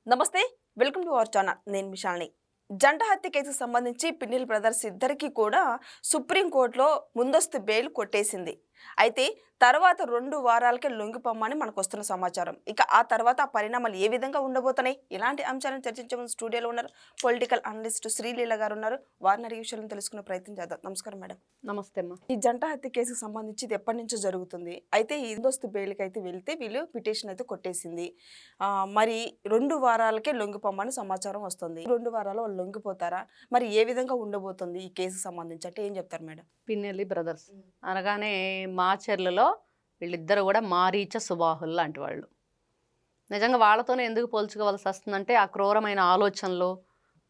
నమస్తే. Welcome to our channel. నేను మిషాల్ని. జంట హత్య కేసుకు సంబంధించి పిన్నిల్ బ్రదర్స్ ఇద్దరికీ కూడా సుప్రీంకోర్టులో ముందస్తు బెయిల్ కొట్టేసింది. అయితే తర్వాత 2 వారాలకే లొంగిపోమ్మని మనకొస్తున్న సమాచారం. ఇక ఆ తర్వాత ఆ పరిణామాలు ఏ విధంగా ఉండబోతున్నాయి? ఇలాంటి అంశాలను చర్చించే ముందు స్టూడియోలో ఉన్నారు పొలిటికల్ అనలిస్ట్ శ్రీలీల గారు ఉన్నారు. వారిని అడిగే విషయాలను తెలుసుకునే ప్రయత్నం చేద్దాం. నమస్కారం మేడం. నమస్తే అమ్మా. ఈ జంట హత్య కేసుకు సంబంధించి ఇది ఎప్పటి నుంచో జరుగుతుంది. అయితే ఈ ముందస్తు బెయిల్కి అయితే వెళ్తే వీళ్ళు పిటిషన్ అయితే కొట్టేసింది. మరి 2 వారాలకే లొంగిపోమ్మని సమాచారం వస్తుంది. 2 వారాలు వాళ్ళు లొంగిపోతారా? మరి ఏ విధంగా ఉండబోతుంది ఈ కేసుకు సంబంధించి అంటే ఏం చెప్తారు మేడం? పిన్నెల్లి బ్రదర్స్ అనగానే మాచర్లలో వీళ్ళిద్దరు కూడా మారీచ సుబాహుల్ లాంటి వాళ్ళు. నిజంగా వాళ్ళతోనే ఎందుకు పోల్చుకోవాల్సి వస్తుందంటే ఆ క్రూరమైన ఆలోచనలు,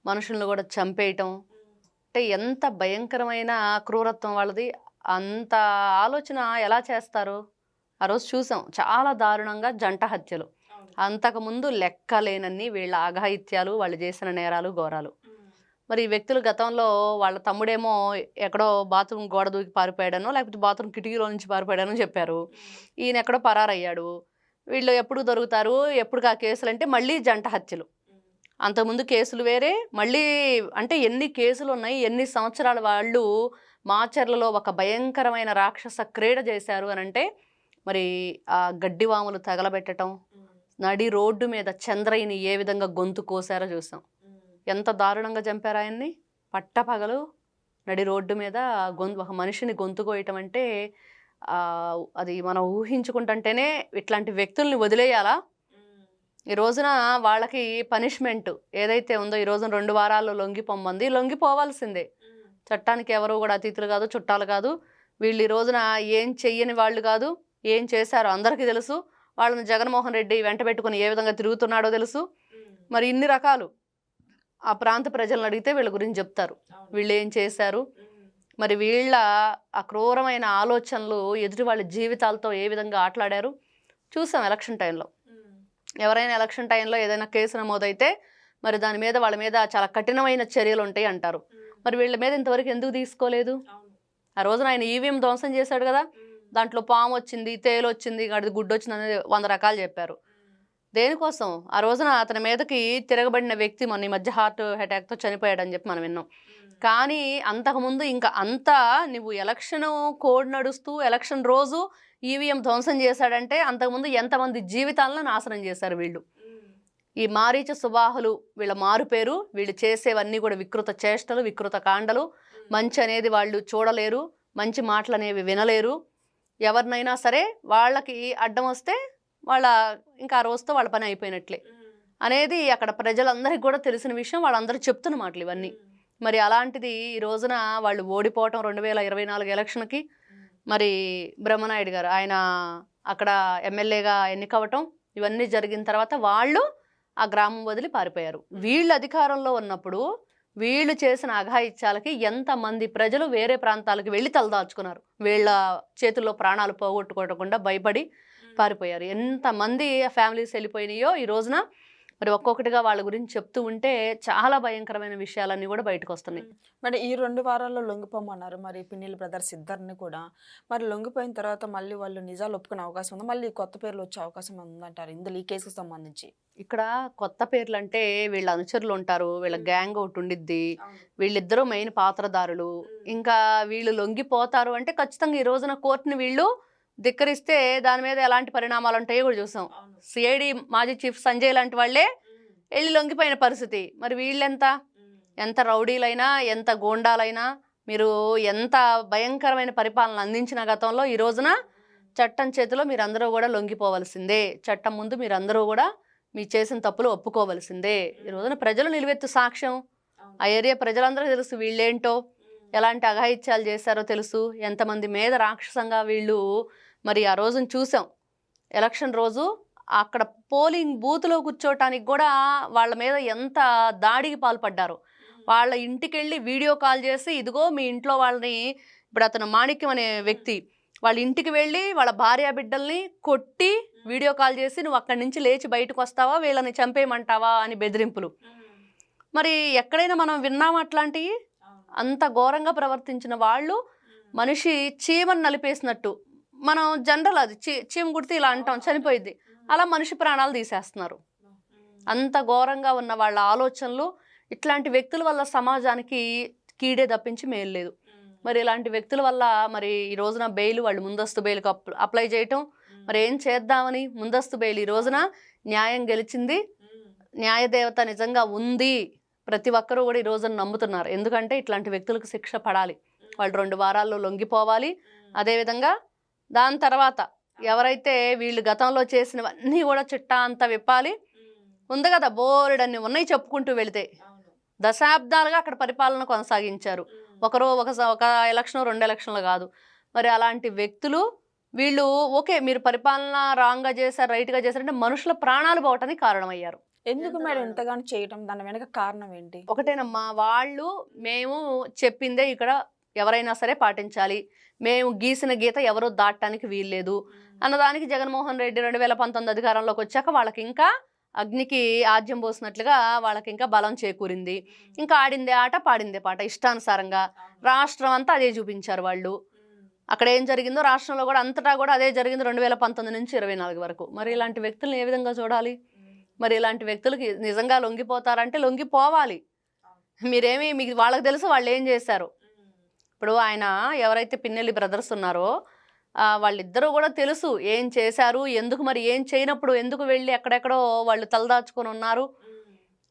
మనుషులను కూడా చంపేయటం అంటే ఎంత భయంకరమైన క్రూరత్వం వాళ్ళది. అంత ఆలోచన ఎలా చేస్తారు? ఆ రోజు చూసాం చాలా దారుణంగా జంట హత్యలు. అంతకుముందు లెక్కలేనన్ని వీళ్ళ అఘాయిత్యాలు, వాళ్ళు చేసిన నేరాలు, ఘోరాలు. మరి ఈ వ్యక్తులు గతంలో వాళ్ళ తమ్ముడేమో ఎక్కడో బాత్రూమ్ గోడ దూకి పారిపోయాడనో లేకపోతే బాత్రూమ్ కిటికీలో నుంచి పారిపోయాడనో చెప్పారు. ఈయన ఎక్కడో పరారయ్యాడు. వీళ్ళు ఎప్పుడు దొరుకుతారు, ఎప్పుడు ఆ కేసులు అంటే మళ్ళీ జంట హత్యలు. అంతకుముందు కేసులు వేరే, మళ్ళీ అంటే ఎన్ని కేసులు ఉన్నాయి, ఎన్ని సంవత్సరాలు వాళ్ళు మాచర్లలో ఒక భయంకరమైన రాక్షస క్రీడ చేశారు అని అంటే మరి ఆ గడ్డివాములు తగలబెట్టడం, నడి రోడ్డు మీద చంద్రయ్యని ఏ విధంగా గొంతు కోసారో చూసాం. ఎంత దారుణంగా చంపారు ఆయన్ని. పట్టపగలు నడి రోడ్డు మీద ఒక మనిషిని గొంతు కోయటం అంటే అది మనం ఊహించుకుంటుంటేనే ఇట్లాంటి వ్యక్తుల్ని వదిలేయాలా? ఈ రోజున వాళ్ళకి పనిష్మెంట్ ఏదైతే ఉందో, ఈ రోజున 2 వారాల్లో లొంగిపోమ్మంది, లొంగిపోవాల్సిందే. చట్టానికి ఎవరు కూడా అతిథులు కాదు, చుట్టాలు కాదు. వీళ్ళు ఈ రోజున ఏం చెయ్యని వాళ్ళు కాదు. ఏం చేశారో అందరికీ తెలుసు. వాళ్ళని జగన్మోహన్ రెడ్డి వెంట పెట్టుకుని ఏ విధంగా తిరుగుతున్నాడో తెలుసు. మరి ఇన్ని రకాలు ఆ ప్రాంత ప్రజలను అడిగితే వీళ్ళ గురించి చెప్తారు. వీళ్ళు ఏం చేశారు, మరి వీళ్ళ ఆ క్రూరమైన ఆలోచనలు ఎదుటి వాళ్ళ జీవితాలతో ఏ విధంగా ఆటలాడారు చూసాం. ఎలక్షన్ టైంలో ఎవరైనా ఎలక్షన్ టైంలో ఏదైనా కేసు నమోదైతే మరి దాని మీద వాళ్ళ మీద చాలా కఠినమైన చర్యలు ఉంటాయి అంటారు. మరి వీళ్ళ మీద ఇంతవరకు ఎందుకు తీసుకోలేదు? ఆ రోజున ఆయన ఈవీఎం ధ్వంసం చేశాడు కదా, దాంట్లో పాము వచ్చింది, తేలు వచ్చింది, గడిది గుడ్డు వచ్చింది అనేది 100 రకాలు చెప్పారు. దేనికోసం? ఆ రోజున అతని మీదకి తిరగబడిన వ్యక్తి మొన్న ఈ మధ్య హార్ట్ అటాక్తో చనిపోయాడని చెప్పి మనం విన్నాం. కానీ అంతకుముందు ఇంకా అంతా నువ్వు ఎలక్షన్ కోడ్ నడుస్తూ ఎలక్షన్ రోజు ఈవీఎం ధ్వంసం చేశాడంటే అంతకుముందు ఎంతమంది జీవితాలను నాశనం చేశారు వీళ్ళు. ఈ మారీచ సుబాహులు వీళ్ళ మారు పేరు. వీళ్ళు చేసేవన్నీ కూడా వికృత చేష్టలు, వికృత కాండలు. మంచి అనేది వాళ్ళు చూడలేరు, మంచి మాటలు అనేవి వినలేరు. ఎవరినైనా సరే వాళ్ళకి అడ్డం వస్తే వాళ్ళ ఇంకా ఆ రోజుతో వాళ్ళ పని అయిపోయినట్లే అనేది అక్కడ ప్రజలందరికీ కూడా తెలిసిన విషయం. వాళ్ళందరూ చెప్తున్న మాటలు ఇవన్నీ. మరి అలాంటిది ఈ రోజున వాళ్ళు ఓడిపోవటం 2024 ఎలక్షన్కి. మరి బ్రహ్మనాయుడు గారు ఆయన అక్కడ ఎమ్మెల్యేగా ఎన్నికవటం ఇవన్నీ జరిగిన తర్వాత వాళ్ళు ఆ గ్రామం వదిలి పారిపోయారు. వీళ్ళు అధికారంలో ఉన్నప్పుడు వీళ్ళు చేసిన అఘాయిత్యాలకి ఎంతమంది ప్రజలు వేరే ప్రాంతాలకు వెళ్ళి తలదాచుకున్నారు. వీళ్ళ చేతుల్లో ప్రాణాలు పోగొట్టుకోకుండా భయపడి పారిపోయారు. ఎంతమంది ఫ్యామిలీస్ వెళ్ళిపోయినాయో ఈ రోజున మరి ఒక్కొక్కటిగా వాళ్ళ గురించి చెప్తూ ఉంటే చాలా భయంకరమైన విషయాలన్నీ కూడా బయటకు వస్తున్నాయి. మరి ఈ 2 వారాల్లో లొంగిపోమన్నారు మరి పిన్నిల్ బ్రదర్స్ ఇద్దరిని కూడా. మరి లొంగిపోయిన తర్వాత మళ్ళీ వాళ్ళు నిజాలు ఒప్పుకునే అవకాశం ఉందా? మళ్ళీ కొత్త పేర్లు వచ్చే అవకాశం ఉందంటారు ఇందులో ఈ కేసుకు సంబంధించి? ఇక్కడ కొత్త పేర్లు అంటే వీళ్ళ అనుచరులు ఉంటారు, వీళ్ళ గ్యాంగ్ ఒకటి ఉండిద్ది. వీళ్ళిద్దరూ మెయిన్ పాత్రదారులు. ఇంకా వీళ్ళు లొంగిపోతారు అంటే ఖచ్చితంగా ఈ రోజున కోర్టుని వీళ్ళు ధిక్కరిస్తే దాని మీద ఎలాంటి పరిణామాలు ఉంటాయో కూడా చూసాం. సిఐడి మాజీ చీఫ్ సంజయ్ లాంటి వాళ్ళే వెళ్ళి లొంగిపోయిన పరిస్థితి. మరి వీళ్ళెంత ఎంత రౌడీలైనా, ఎంత గోండాలైనా, మీరు ఎంత భయంకరమైన పరిపాలన అందించిన గతంలో ఈ రోజున చట్టం చేతిలో మీరందరూ కూడా లొంగిపోవలసిందే. చట్టం ముందు మీరందరూ కూడా మీ చేసిన తప్పులు ఒప్పుకోవలసిందే. ఈ రోజున ప్రజలు నిలువెత్తు సాక్ష్యం. ఆ ఏరియా ప్రజలందరూ తెలుసు వీళ్ళేంటో, ఎలాంటి అఘాయిత్యాలు చేశారో తెలుసు, ఎంతమంది మీద రాక్షసంగా వీళ్ళు. మరి ఆ రోజున చూసాం. ఎలక్షన్ రోజు అక్కడ పోలింగ్ బూత్లో కూర్చోటానికి కూడా వాళ్ళ మీద ఎంత దాడికి పాల్పడ్డారు. వాళ్ళ ఇంటికి వెళ్ళి వీడియో కాల్ చేసి ఇదిగో మీ ఇంట్లో వాళ్ళని, ఇప్పుడు అతను మాణిక్యం అనే వ్యక్తి వాళ్ళ ఇంటికి వెళ్ళి వాళ్ళ భార్య బిడ్డల్ని కొట్టి వీడియో కాల్ చేసి నువ్వు అక్కడి నుంచి లేచి బయటకు వస్తావా, వీళ్ళని చంపేయమంటావా అని బెదిరింపులు. మరి ఎక్కడైనా మనం విన్నామా అట్లాంటివి? అంత ఘోరంగా ప్రవర్తించిన వాళ్ళు మనిషి చీమను నలిపేసినట్టు, మనం జనరల్ అది చీమ కుడితే ఇలా అంటాం చనిపోయిద్ది, అలా మనిషి ప్రాణాలు తీసేస్తున్నారు. అంత ఘోరంగా ఉన్న వాళ్ళ ఆలోచనలు, ఇట్లాంటి వ్యక్తుల వల్ల సమాజానికి కీడే తప్పించి మేలు లేదు. మరి ఇలాంటి వ్యక్తుల వల్ల మరి ఈ రోజున బెయిల్, వాళ్ళు ముందస్తు బెయిల్కి అప్లై చేయటం, మరి ఏం చేద్దామని ముందస్తు బెయిల్. ఈ రోజున న్యాయం గెలిచింది, న్యాయదేవత నిజంగా ఉంది, ప్రతి ఒక్కరూ కూడా ఈ రోజున నమ్ముతున్నారు. ఎందుకంటే ఇట్లాంటి వ్యక్తులకు శిక్ష పడాలి, వాళ్ళు 2 వారాల్లో లొంగిపోవాలి. అదేవిధంగా దాని తర్వాత ఎవరైతే వీళ్ళు గతంలో చేసినవన్నీ కూడా చిట్టా అంతా విప్పాలి. ఉంది కదా, బోలెడన్ని ఉన్నాయి చెప్పుకుంటూ వెళితే. దశాబ్దాలుగా అక్కడ పరిపాలన కొనసాగించారు. ఒక ఎలక్షన్ 2 ఎలక్షన్లు కాదు. మరి అలాంటి వ్యక్తులు వీళ్ళు ఓకే, మీరు పరిపాలన రాంగ్గా చేశారు, రైట్గా చేశారంటే మనుషుల ప్రాణాలు పోవటానికి కారణమయ్యారు. ఎందుకు మేడం ఇంతగానో చేయటం? దాని వెనక కారణం ఏంటి? ఒకటేనమ్మా, వాళ్ళు మేము చెప్పిందే ఇక్కడ ఎవరైనా సరే పాటించాలి, మేము గీసిన గీత ఎవరో దాటడానికి వీల్లేదు అన్నదానికి జగన్మోహన్ రెడ్డి 2019 అధికారంలోకి వచ్చాక వాళ్ళకి ఇంకా అగ్నికి ఆజ్యం పోసినట్లుగా వాళ్ళకి ఇంకా బలం చేకూరింది. ఇంకా ఆడిందే ఆట, పాడిందే పాట, ఇష్టానుసారంగా రాష్ట్రం అంతా అదే చూపించారు వాళ్ళు. అక్కడ ఏం జరిగిందో రాష్ట్రంలో కూడా అంతటా కూడా అదే జరిగింది 2019 నుంచి 24 వరకు. మరి ఇలాంటి వ్యక్తులను ఏ విధంగా చూడాలి? మరి ఇలాంటి వ్యక్తులకి నిజంగా లొంగిపోతారంటే లొంగిపోవాలి. మీకు వాళ్ళకి తెలుసు వాళ్ళు ఏం చేశారు. ఇప్పుడు ఆయన ఎవరైతే పిన్నెల్లి బ్రదర్స్ ఉన్నారో వాళ్ళిద్దరూ కూడా తెలుసు ఏం చేశారు, ఎందుకు మరి ఏం చేయనప్పుడు ఎందుకు వెళ్ళి ఎక్కడెక్కడో వాళ్ళు తలదాచుకొని ఉన్నారు,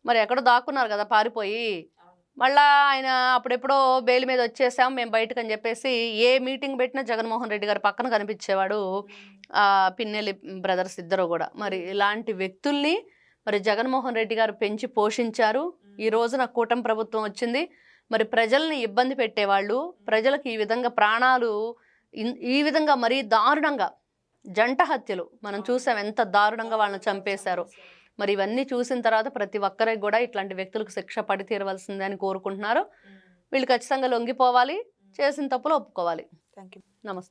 మరి ఎక్కడో దాక్కున్నారు కదా పారిపోయి. మళ్ళా ఆయన అప్పుడెప్పుడో బెయిల్ మీద వచ్చేసాం మేము బయటకు అని చెప్పేసి ఏ మీటింగ్ పెట్టినా జగన్మోహన్ రెడ్డి గారి పక్కన కనిపించేవాడు పిన్నెల్లి బ్రదర్స్ ఇద్దరు కూడా. మరి ఇలాంటి వ్యక్తుల్ని మరి జగన్మోహన్ రెడ్డి గారు పెంచి పోషించారు. ఈ రోజున కూటమి ప్రభుత్వం వచ్చింది, మరి ప్రజల్ని ఇబ్బంది పెట్టేవాళ్ళు, ప్రజలకు ఈ విధంగా ప్రాణాలు ఈ విధంగా మరీ దారుణంగా జంట హత్యలు మనం చూసాం, ఎంత దారుణంగా వాళ్ళని చంపేశారు. మరి ఇవన్నీ చూసిన తర్వాత ప్రతి ఒక్కరికి కూడా ఇట్లాంటి వ్యక్తులకు శిక్ష పడి తీరవలసిందే అని కోరుకుంటున్నారు. వీళ్ళు ఖచ్చితంగా లొంగిపోవాలి, చేసిన తప్పులు ఒప్పుకోవాలి. Thank you. నమస్తే.